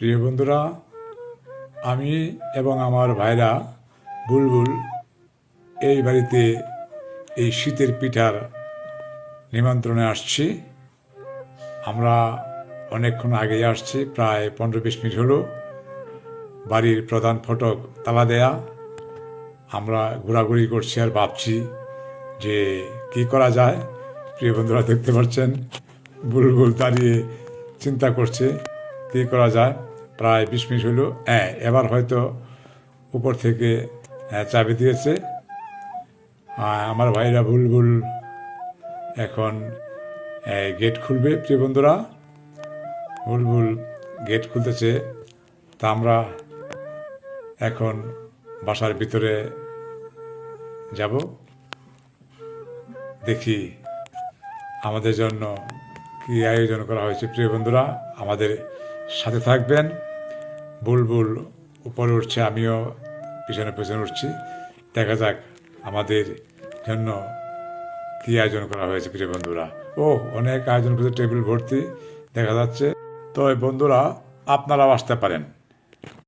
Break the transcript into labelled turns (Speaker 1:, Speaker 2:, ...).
Speaker 1: প্রিয় বন্ধুরা, আমি এবং আমার ভাইরা বুলবুল এই বাড়িতে এই শীতের পিঠার নিমন্ত্রণে আসছি। আমরা অনেকক্ষণ আগেই আসছি, প্রায় 15-20 মিনিট হলো। বাড়ির প্রধান ফটক তালা দেয়া। আমরা ঘোরাঘুরি করছি আর ভাবছি যে কি করা যায়। প্রিয় বন্ধুরা, দেখতে পাচ্ছেন বুলবুল দাঁড়িয়ে চিন্তা করছে কী করা যায়। প্রায় 20 মিনিট হলো। এবার হয়তো উপর থেকে চাবি দিয়েছে। আমার ভাইরা বুলবুল এখন গেট খুলবে। প্রিয় বন্ধুরা, বুলবুল গেট খুলতেছে। তা আমরা এখন বাসার ভিতরে যাব, দেখি আমাদের জন্য কি আয়োজন করা হয়েছে। প্রিয় বন্ধুরা, আমাদের সাথে থাকবেন। বুলবুল উপরে উঠছে, আমিও পিছনে পিছনে উঠছি। দেখা যাক আমাদের জন্য কি আয়োজন করা হয়েছে। প্রিয় বন্ধুরা, অনেক আয়োজন করতে, টেবিল ভর্তি দেখা যাচ্ছে। তো বন্ধুরা, আপনারাও আসতে পারেন।